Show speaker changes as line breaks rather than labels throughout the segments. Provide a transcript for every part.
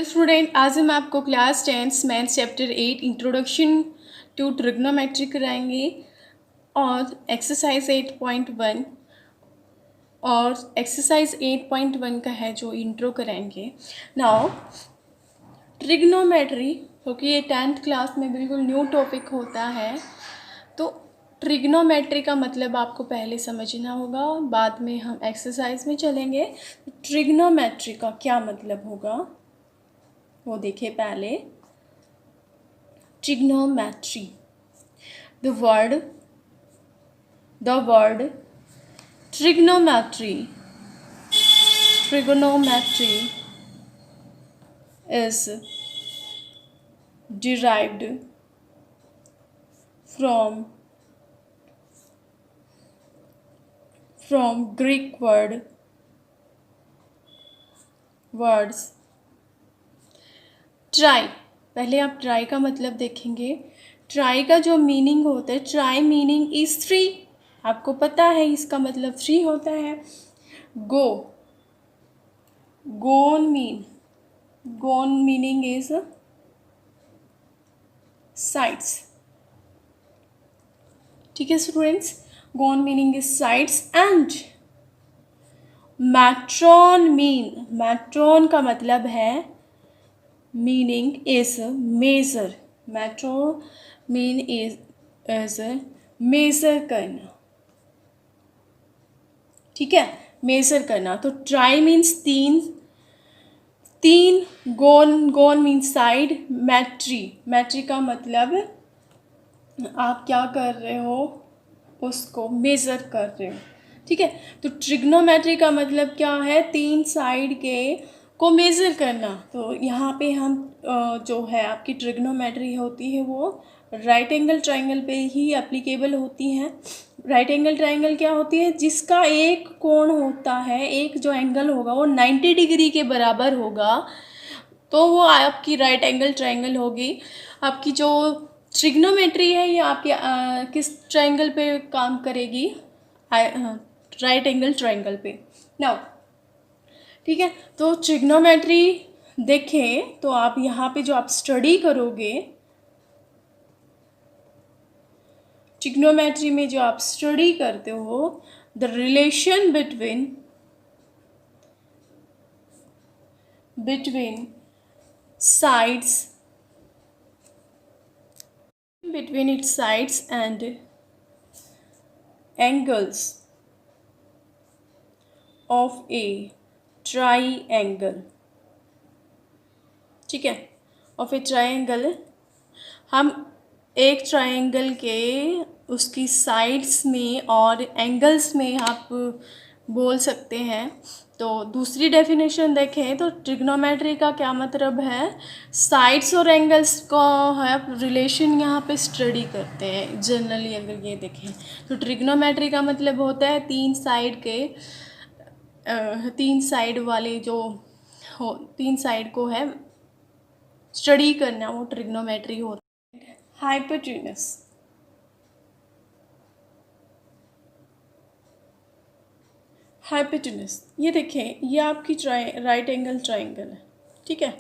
Student, आज हम आपको class 10 maths chapter 8 introduction to trigonometry कराएंगे और एक्सरसाइज 8.1 और एक्सरसाइज 8.1 का है जो इंट्रो कराएंगे। नाउ ट्रिग्नोमेट्री, क्योंकि ये 10th क्लास में बिल्कुल न्यू टॉपिक होता है, तो ट्रिग्नोमेट्री का मतलब आपको पहले समझना होगा, बाद में हम एक्सरसाइज में चलेंगे। ट्रिग्नोमेट्री का क्या मतलब होगा वो देखिए पहले। Trigonometry, the word trigonometry is derived from Greek words try. पहले आप ट्राई का मतलब देखेंगे। ट्राई का जो मीनिंग होता है, ट्राई मीनिंग इज 3, आपको पता है इसका मतलब 3 होता है। Gon meaning is sides. ठीक है students, gon meaning is sides. And metron का मतलब है meaning is measure। mean is measure करना। ठीक है, मेजर करना। तो ट्राई मीन्स तीन, गोन मीन्स साइड, मैट्री का मतलब आप क्या कर रहे हो, उसको मेजर कर रहे हो। ठीक है, तो ट्रिग्नोमेट्री का मतलब क्या है, 3 साइड के को मेज़र करना। तो यहाँ पे हम जो है आपकी ट्रिग्नोमेट्री होती है वो राइट एंगल ट्रायंगल पे ही एप्लीकेबल होती हैं। राइट एंगल ट्रायंगल क्या होती है, जिसका एक कोण होता है, एक जो एंगल होगा वो 90 डिग्री के बराबर होगा, तो वो आपकी राइट एंगल ट्रायंगल होगी। आपकी जो ट्रिग्नोमेट्री है ये आपकी किस ट्रायंगल पे काम करेगी, राइट एंगल ट्रायंगल पे। नाउ ठीक है, तो ट्रिग्नोमेट्री देखें तो आप यहाँ पे जो आप स्टडी करोगे, ट्रिग्नोमेट्री में जो आप स्टडी करते हो, the relation between sides between its sides and angles of a triangle। ठीक है, ऑफ ए ट्रायंगल, हम एक ट्रायंगल के उसकी साइड्स में और एंगल्स में आप बोल सकते हैं। तो दूसरी डेफिनेशन देखें तो ट्रिग्नोमेट्री का क्या मतलब है, साइड्स और एंगल्स का है रिलेशन यहाँ पे स्टडी करते हैं जनरली। अगर ये देखें तो ट्रिग्नोमेट्री का मतलब होता है 3 साइड के 3 साइड वाले जो हो, 3 साइड को है स्टडी करना, वो ट्रिग्नोमेट्री होता है। हाइपोटेनस, ये देखें ये आपकी राइट एंगल ट्रायंगल है। ठीक है,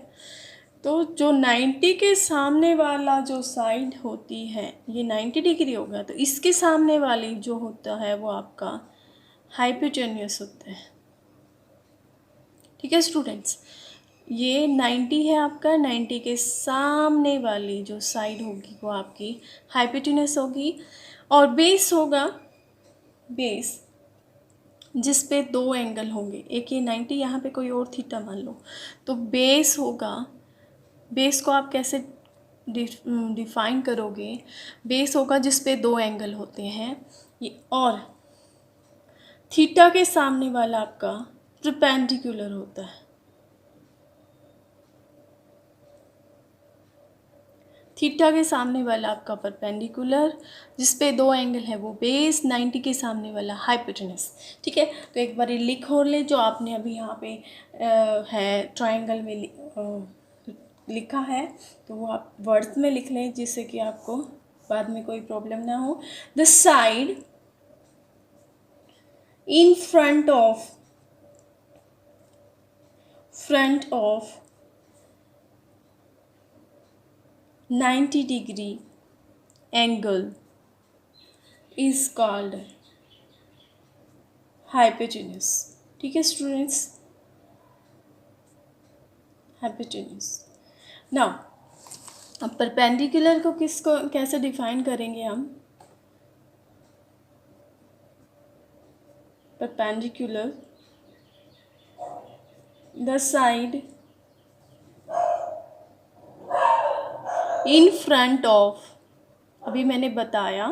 तो जो 90 के सामने वाला जो साइड होती है ये 90 डिग्री होगा, तो इसके सामने वाली जो होता है वो आपका हाइपोटेन्यूस होता है। ठीक है स्टूडेंट्स, ये 90 है आपका, 90 के सामने वाली जो साइड होगी वो आपकी हाइपोटेन्यूस होगी। और बेस होगा, बेस जिस पे 2 एंगल होंगे, एक ये 90, यहाँ पे कोई और थीटा मान लो, तो बेस होगा। बेस को आप कैसे डिफाइन करोगे, बेस होगा जिस पे 2 एंगल होते हैं ये, और थीटा के सामने वाला आपका परपेंडिकुलर होता है। थीटा के सामने वाला आपका परपेंडिकुलर, जिस पे 2 एंगल है वो बेस, 90 के सामने वाला हाइपोटेनस। ठीक है, तो एक बार लिख और ले जो आपने अभी यहाँ पे है ट्रायंगल में लिखा है, तो वो आप वर्ड्स में लिख लें जिससे कि आपको बाद में कोई प्रॉब्लम ना हो। The side in front of 90 degree angle is called hypotenuse. ठीक है स्टूडेंट्स, हाइपोटेन्यूज। नाउ अब परपेंडिकुलर को किसको कैसे डिफाइन करेंगे हम? Perpendicular the side in front of, अभी मैंने बताया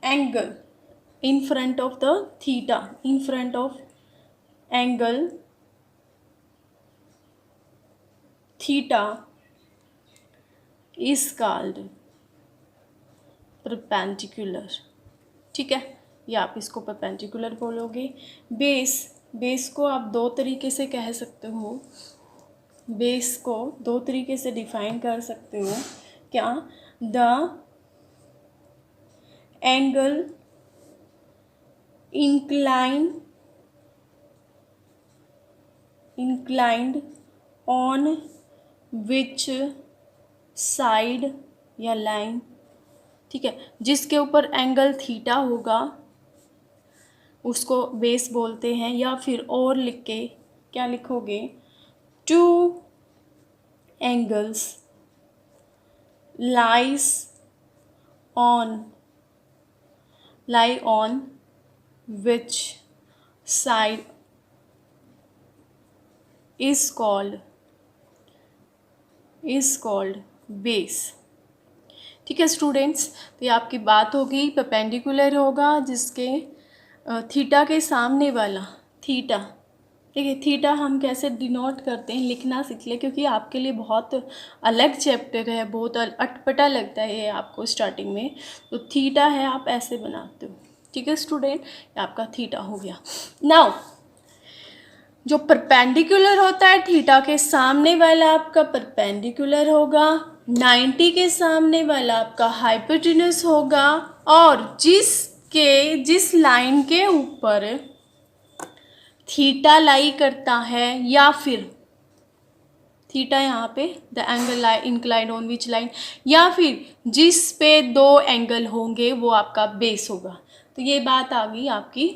angle in front of the theta, in front of angle theta is called perpendicular. ठीक है, ये आप इसको परपेंडिकुलर बोलोगे। बेस को आप दो तरीके से कह सकते हो, बेस को दो तरीके से डिफाइन कर सकते हो। क्या? The angle inclined on which side या लाइन, ठीक है, जिसके ऊपर एंगल थीटा होगा उसको बेस बोलते हैं। या फिर और लिख के क्या लिखोगे? Two angles lie on which side is called base. ठीक है स्टूडेंट्स, तो ये आपकी बात होगी। परपेंडिकुलर होगा जिसके थीटा के सामने वाला थीटा। ठीक है, थीटा हम कैसे डिनोट करते हैं लिखना सीख ले, क्योंकि आपके लिए बहुत अलग चैप्टर है, बहुत अटपटा लगता है ये आपको स्टार्टिंग में। तो थीटा है, आप ऐसे बनाते हो। ठीक है स्टूडेंट, ये आपका थीटा हो गया। नाउ जो परपेंडिकुलर होता है थीटा के सामने वाला आपका परपेंडिकुलर होगा, 90 के सामने वाला आपका हाइपोटेन्यूज होगा, और जिस लाइन के ऊपर थीटा लाई करता है, या फिर थीटा यहाँ पे the angle inclined on which line, या फिर जिस पे दो एंगल होंगे वो आपका बेस होगा। तो ये बात आ गई आपकी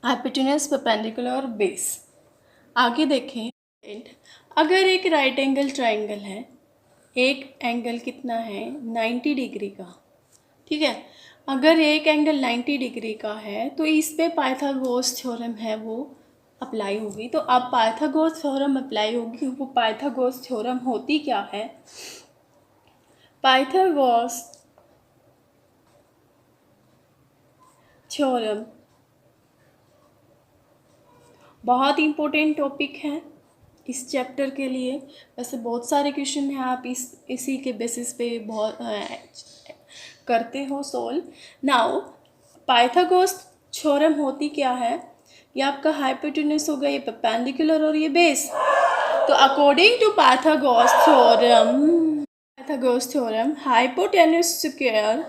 हाइपोटेन्यूज, परपेंडिकुलर और बेस। आगे देखें, अगर एक राइट एंगल ट्राइंगल है, एक एंगल कितना है? 90 डिग्री का। ठीक है, अगर एक एंगल 90 डिग्री का है तो इस पे पाइथागोरस थ्योरम है वो अप्लाई होगी। तो अब पाइथागोरस थ्योरम अप्लाई होगी। वो पाइथागोरस थ्योरम होती क्या है? पाइथागोरस थ्योरम बहुत इम्पोर्टेंट टॉपिक है इस चैप्टर के लिए। वैसे बहुत सारे क्वेश्चन हैं, आप इसी के बेसिस पे बहुत करते हो सोल्व। नाउ पाइथागोरस थ्योरम होती क्या है? ये आपका हाइपोटेन्यूज होगा, ये परपेंडिकुलर और ये बेस। तो according to Pythagoras theorem hypotenuse square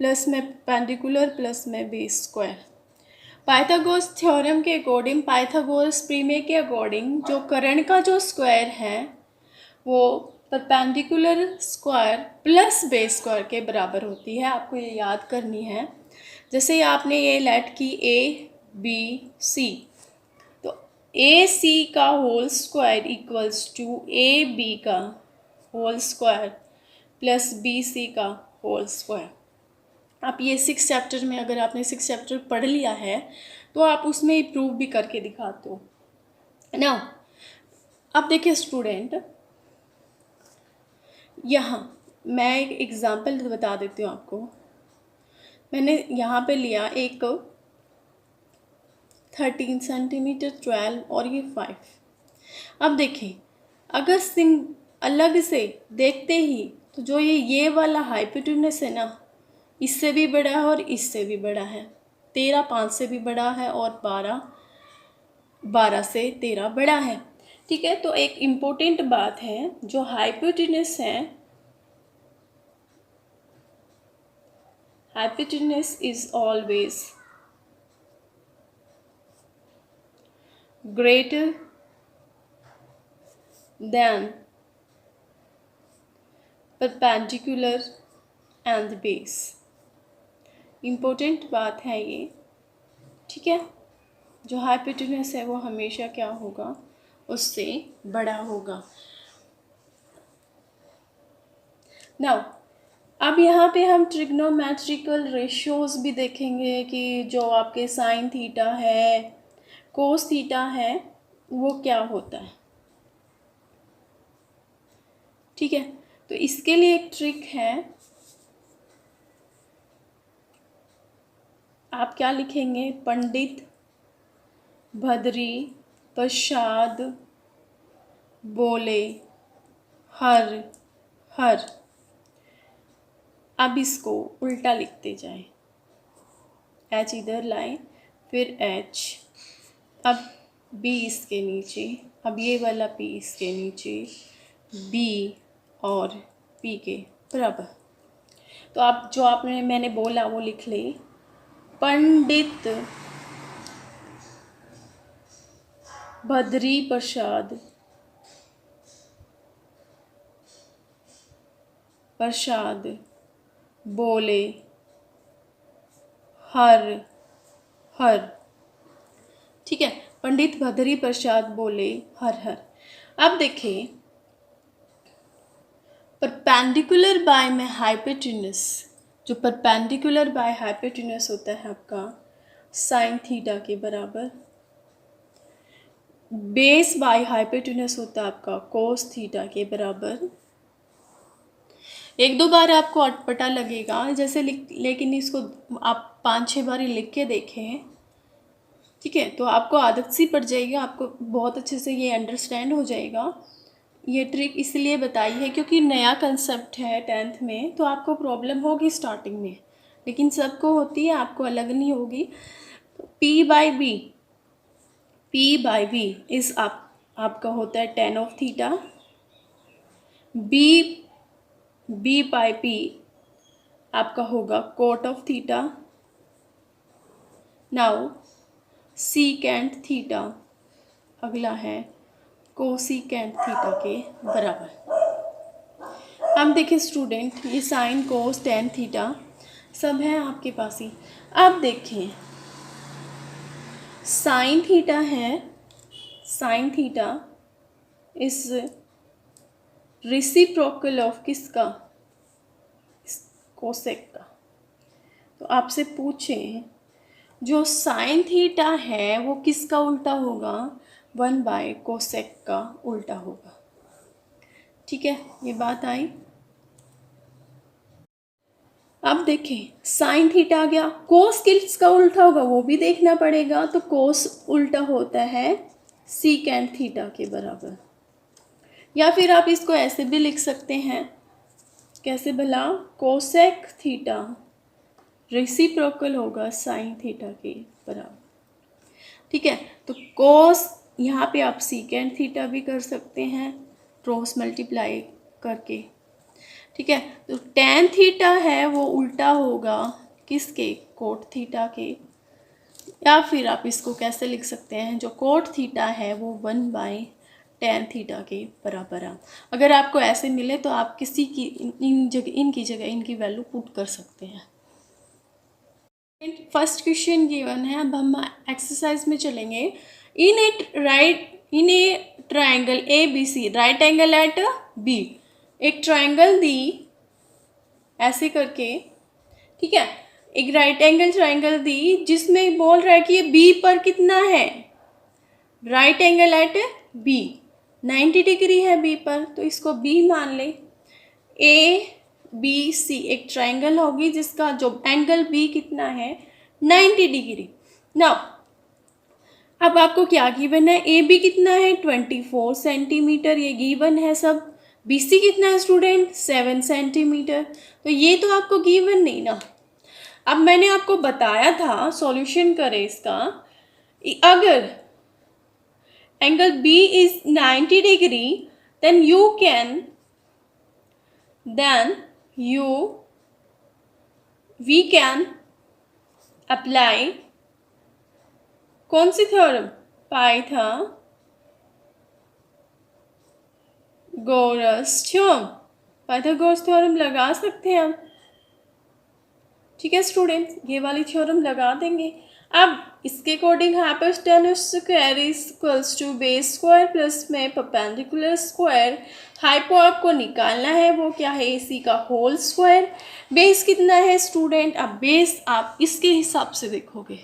plus में परपेंडिकुलर प्लस में बेस स्क्वायर। पाइथागोरस थ्योरम के अकॉर्डिंग, पाइथागोरस प्रमेय के अकॉर्डिंग, जो कर्ण का जो स्क्वायर है वो perpendicular square plus base square के बराबर होती है। आपको ये याद करनी है। जैसे आपने ये लेट की ABC, तो AC का whole square equals to AB का होल स्क्वायर प्लस BC का होल स्क्वायर। आप ये 6 चैप्टर में, अगर आपने 6 चैप्टर पढ़ लिया है तो आप उसमें प्रूव भी करके दिखाते हो ना। अब देखिए स्टूडेंट, यहाँ मैं एक एग्ज़ाम्पल बता देती हूँ आपको। मैंने यहाँ पे लिया एक 13 सेंटीमीटर, 12 और ये 5। अब देखिए, अगर अलग से देखते ही तो जो ये वाला हाइपोटेन्यूज है ना, इससे भी बड़ा है और इससे भी बड़ा है। 13 5 से भी बड़ा है और 12 से 13 बड़ा है। ठीक है, तो एक इम्पोर्टेंट बात है, जो हाइपोटेन्यूज है, hypotenuse is always greater than perpendicular and the base. Important बात है ये, ठीक है। जो हाइपोटेन्यूस है वो हमेशा क्या होगा, उससे बड़ा होगा। नाउ अब यहाँ पे हम ट्रिग्नोमेट्रिकल रेशियोज भी देखेंगे कि जो आपके साइन थीटा है, कोस थीटा है, वो क्या होता है, ठीक है। तो इसके लिए एक ट्रिक है, आप क्या लिखेंगे, पंडित भद्री प्रसाद बोले हर हर। अब इसको उल्टा लिखते जाएं, एच इधर लाएं, फिर एच, अब बी इसके नीचे, अब ये वाला पी इसके नीचे, बी और पी के बराबर। तो आप जो मैंने बोला वो लिख ले, पंडित भद्री प्रसाद बोले हर हर, ठीक है। पंडित भद्री प्रसाद बोले हर हर। अब देखिए, परपेंडिकुलर बाय में हाइपोटेन्यूस, जो परपेंडिकुलर बाय हाइपोटेन्यूस होता है आपका साइन थीटा के बराबर, बेस बाय हाइपोटेन्यूस होता है आपका कोस थीटा के बराबर। एक दो बार आपको अटपटा लगेगा जैसे लेकिन इसको आप 5-6 बार लिख के देखें, ठीक है, तो आपको आदत सी पड़ जाएगी, आपको बहुत अच्छे से ये अंडरस्टैंड हो जाएगा। ये ट्रिक इसलिए बताई है क्योंकि नया कंसेप्ट है 10th में, तो आपको प्रॉब्लम होगी स्टार्टिंग में, लेकिन सबको होती है, आपको अलग नहीं होगी। P बाई बी इस आपका होता है tan of theta, B by P आपका होगा cot of theta. Now secant theta अगला है कोसीकेंट थीटा के बराबर। अब देखिए स्टूडेंट, ये साइन कोस टेन थीटा सब है आपके पास ही। अब देखें साइन थीटा है, साइन थीटा इस रेसिप्रोकल ऑफ किसका, कोसेक का। तो आपसे पूछें जो साइन थीटा है वो किसका उल्टा होगा, 1/कोसेक का उल्टा होगा, ठीक है, ये बात आई। अब देखें साइन थीटा आ गया, कोस किसका उल्टा होगा वो भी देखना पड़ेगा। तो कोस उल्टा होता है सीकेंट थीटा के बराबर, या फिर आप इसको ऐसे भी लिख सकते हैं, कैसे भला, कोसेक थीटा रेसिप्रोकल होगा साइन थीटा के बराबर, ठीक है। तो कोस यहाँ पे आप सीकेंट थीटा भी कर सकते हैं क्रॉस मल्टीप्लाई करके, ठीक है। तो टेन थीटा है वो उल्टा होगा किसके, कोट थीटा के, या फिर आप इसको कैसे लिख सकते हैं, जो कोट थीटा है वो 1/tan थीटा के बराबर है। अगर आपको ऐसे मिले तो आप किसी की इनकी जगह इनकी वैल्यू पुट कर सकते हैं। फर्स्ट क्वेश्चन गिवन है, अब हम एक्सरसाइज में चलेंगे। In a triangle A B C, right angle at B, एक ट्राइंगल दी ऐसे करके, ठीक है, एक राइट एंगल ट्राइंगल दी जिसमें बोल रहा है कि ये बी पर कितना है, right angle at B, 90 degree है बी पर, तो इसको बी मान ले। ए बी सी एक ट्राइंगल होगी जिसका जो एंगल बी कितना है, 90 डिग्री। नाउ अब आपको क्या गिवन है, ए बी कितना है 24 सेंटीमीटर, ये गिवन है सब। बी सी कितना है स्टूडेंट, 7 सेंटीमीटर, तो ये तो आपको गिवन नहीं ना। अब मैंने आपको बताया था सॉल्यूशन करें इसका, अगर angle B is 90 degree then we can apply कौन सी theorem, Pythagoras theorem, Pythagoras theorem लगा सकते हैं हम। ठीक है स्टूडेंट्स, ये वाली थ्योरम लगा देंगे। अब इसके according hypotenuse square is equals to base square plus में परपेंडिकुलर स्क्वायर। हाइपो आपको निकालना है, वो क्या है, AC का होल स्क्वायर। बेस कितना है स्टूडेंट, अब बेस आप इसके हिसाब से देखोगे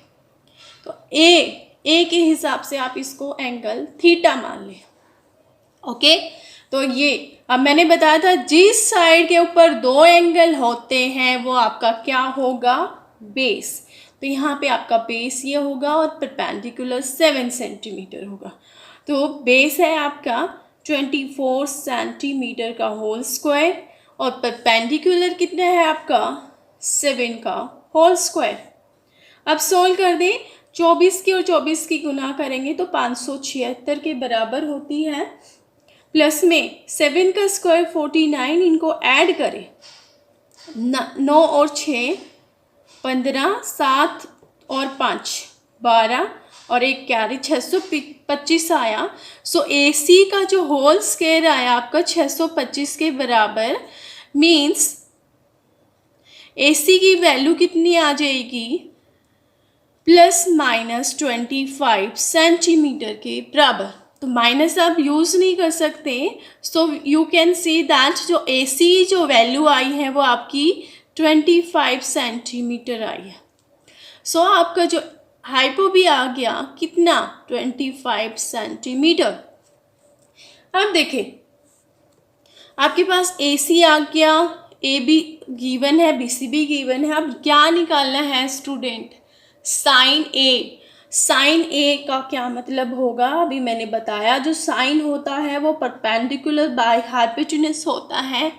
तो ए के हिसाब से आप इसको एंगल थीटा मान लें। ओके, तो ये अब मैंने बताया था जिस साइड के ऊपर दो एंगल होते हैं वो आपका क्या होगा, बेस। तो यहाँ पे आपका बेस ये होगा और परपेंडिकुलर 7 सेंटीमीटर होगा। तो बेस है आपका 24 सेंटीमीटर का होल स्क्वायर और परपेंडिकुलर कितना है आपका 7 का होल स्क्वायर। अब सोल्व कर दें, 24 की और 24 की गुना करेंगे तो 576 के बराबर होती है। प्लस में 7 का स्क्वायर 49, इनको ऐड करें, 9 और 6 15, 7 और 5 12 और एक कैरी 625 आया। सो AC का जो होल स्क्वायर आया आपका 625 के बराबर। मीन्स AC की वैल्यू कितनी आ जाएगी, ±25 सेंटीमीटर के बराबर। तो माइनस आप यूज़ नहीं कर सकते, so you can see that जो AC जो वैल्यू आई है वो आपकी 25 सेंटीमीटर आई है। सो आपका जो हाइपो भी आ गया कितना, 25 सेंटीमीटर। अब देखें, आपके पास AC आ गया, AB गिवन है, BC भी गिवन है। अब क्या निकालना है student, sine A। Sine A का क्या मतलब होगा, अभी मैंने बताया जो साइन होता है वो परपेंडिकुलर बाय हाइपोटेन्यूज होता है।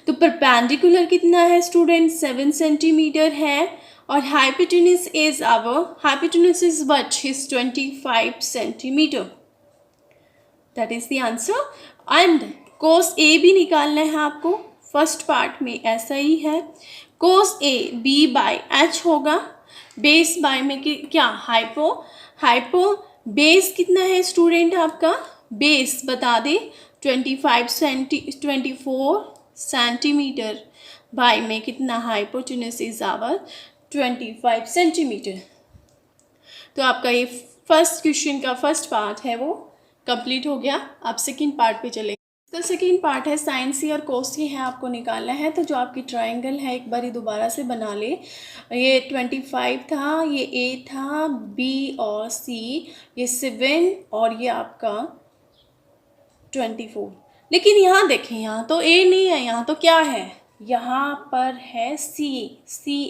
तो परपेंडिकुलर कितना है स्टूडेंट, 7 सेंटीमीटर है और hypotenuse is what, is 25 centimetre. That is the answer. And cos A भी निकालना है आपको, फर्स्ट पार्ट में ऐसा ही है। कोस A B/H होगा, बेस बाय में क्या, हाइपो बेस कितना है स्टूडेंट आपका, बेस बता दे 24 सेंटीमीटर बाय में कितना, हाइपोटेन्यूज इज आवर 25 सेंटीमीटर। तो आपका ये फर्स्ट क्वेश्चन का फर्स्ट पार्ट है वो कंप्लीट हो गया। आप सेकंड पार्ट पे चलेंगे। तो सेकेंड पार्ट है साइन C और कोस C है, आपको निकालना है। तो जो आपकी ट्रायंगल है एक बारी दोबारा से बना ले। ये 25 था, ये A था, B और C, ये 7 और ये आपका 24। लेकिन यहाँ देखें, यहाँ तो A नहीं है, यहाँ तो क्या है, यहाँ पर है C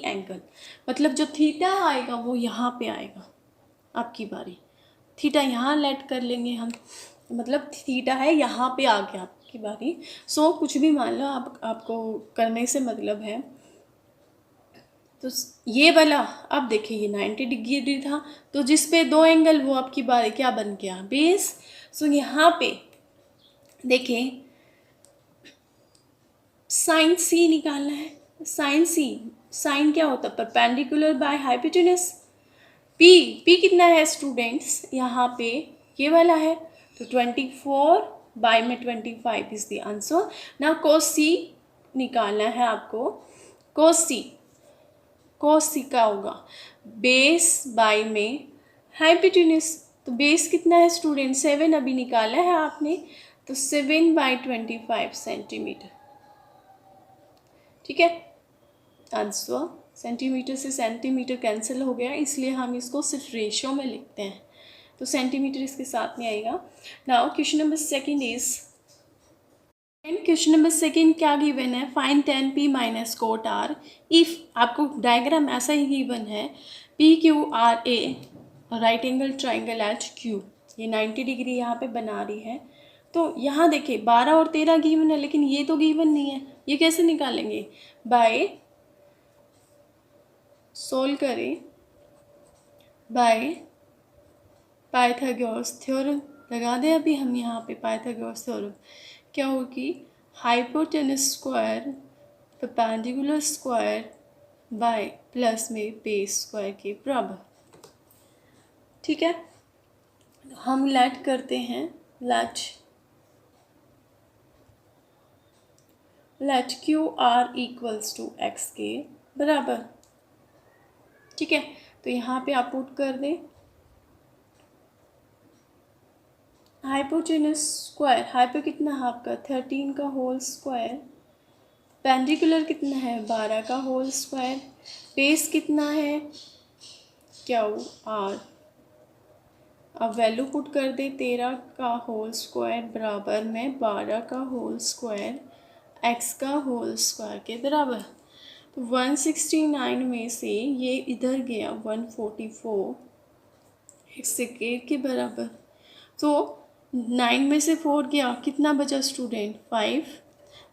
एंगल। मतलब जो थीटा आएगा वो यहाँ पे आएगा। आपकी बारी, थीटा यहाँ लेट कर लेंगे हम, मतलब थीटा है यहाँ पे आ गया आपकी बारी। सो कुछ भी मान लो, आपको करने से मतलब है। तो ये वाला अब देखिए ये 90 डिग्री था, तो जिस पे दो एंगल वो आपकी बारी क्या बन गया, बेस। सो यहाँ पे देखें साइन C निकालना है। साइन C, साइन क्या होता है, परपेंडिकुलर बाय हाइपोटेन्यूज। P कितना है स्टूडेंट्स, यहाँ पे ये वाला है, तो 24 बाय में 25 इज द आंसर। ना कोस C निकालना है आपको। कोस C का होगा बेस बाय में हाइपोटेन्यूज। तो बेस कितना है स्टूडेंट, 7 अभी निकाला है आपने, तो 7/25 सेंटीमीटर। ठीक है, आंसर सेंटीमीटर से सेंटीमीटर कैंसिल हो गया, इसलिए हम इसको सिर्फ रेशियो में लिखते हैं, तो सेंटीमीटर इसके साथ में आएगा। Now question number second is, question number second क्या गिवन है, find tan P minus cot R if, आपको डायग्राम ऐसा ही गिवन है, PQRA right angle triangle at Q, ये 90 डिग्री यहाँ पे बना रही है। तो यहाँ देखिए 12 और 13 गिवन है, लेकिन ये तो गिवन नहीं है, ये कैसे निकालेंगे, बाय सोल्व करें बाय पाइथागोरस थ्योरम। लगा दें अभी हम यहाँ पे पाइथागोरस थ्योरम, क्या होगी, hypotenuse square perpendicular square by plus में बेस स्क्वायर के बराबर। ठीक है, हम लेट करते हैं, let let Q R equals to X के बराबर। ठीक है, तो यहाँ पे आप पुट कर दें हाइपोटेनस स्क्वायर, हाइपो कितना है आपका 13 का होल स्क्वायर, पेंडिकुलर कितना है 12 का होल स्क्वायर, बेस कितना है क्यू आर, अब वैल्यू पुट कर दे 13 का होल स्क्वायर बराबर में 12 का होल स्क्वायर एक्स का होल स्क्वायर के बराबर। तो 169 में से ये इधर गया 144 एक्स के बराबर। तो 9 में से 4 गया, कितना बचा स्टूडेंट 5,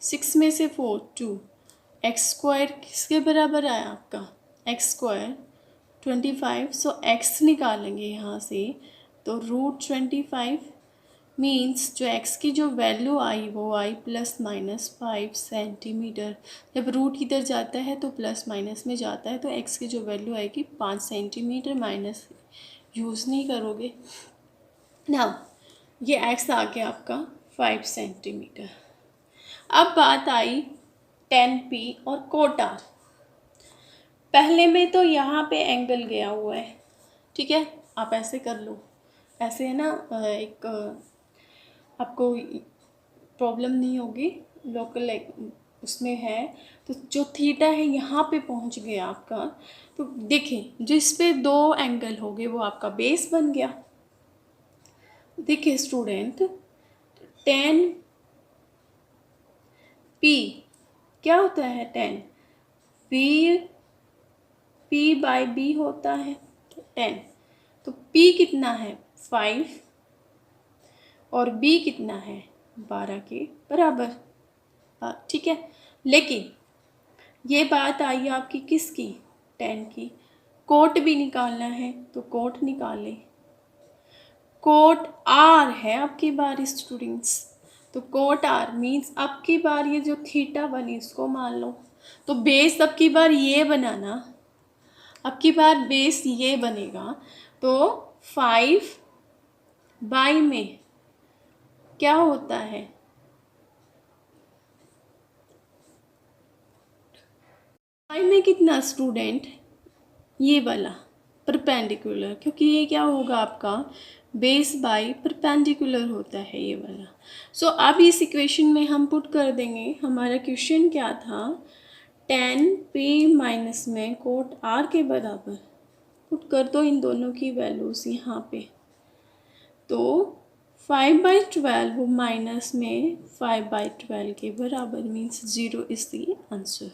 6 में से 4 2, एक्स स्क्वायर किसके बराबर आया आपका एक्स स्क्वायर 25। सो एक्स निकालेंगे यहाँ से, तो √25 मीन्स जो एक्स की जो वैल्यू आई वो आई ±5 सेंटीमीटर। जब रूट इधर जाता है तो प्लस माइनस में जाता है, तो एक्स की जो वैल्यू आएगी 5 सेंटीमीटर, माइनस यूज़ नहीं करोगे ना। ये एक्स आ गया आपका 5 सेंटीमीटर। अब बात आई 10p और कोट आर। पहले में तो यहाँ पे एंगल गया हुआ है, ठीक है, आप ऐसे कर लो, ऐसे है ना, एक आपको प्रॉब्लम नहीं होगी, लोकल उसमें है। तो जो थीटा है यहाँ पे पहुँच गया आपका, तो देखिए जिस पे 2 एंगल हो गए वो आपका बेस बन गया। देखिए स्टूडेंट 10p क्या होता है 10 p/b होता है 10। तो p कितना है 5 और b कितना है 12 के बराबर। ठीक है, लेकिन ये बात आई आपकी किसकी 10 की। कोट भी निकालना है तो कोट निकालें, कोट आर है अब की बार स्टूडेंट्स। तो कोट आर मीन्स अब की बार ये जो थीटा बनी इसको मान लो। तो बेस अब की बार ये बनाना, अब की बार बेस ये बनेगा। तो 5 बाई में क्या होता है 5 में कितना स्टूडेंट, ये वाला परपेंडिकुलर, क्योंकि ये क्या होगा आपका बेस बाई परपेंडिकुलर होता है ये वाला। सो अब इस इक्वेशन में हम पुट कर देंगे, हमारा क्वेश्चन क्या था 10p माइनस में कोट आर के बराबर, पुट कर दो इन दोनों की वैल्यूज़ यहाँ पे। तो 5/12 माइनस में 5/12 के बराबर मीन्स 0 इज़ द आंसर।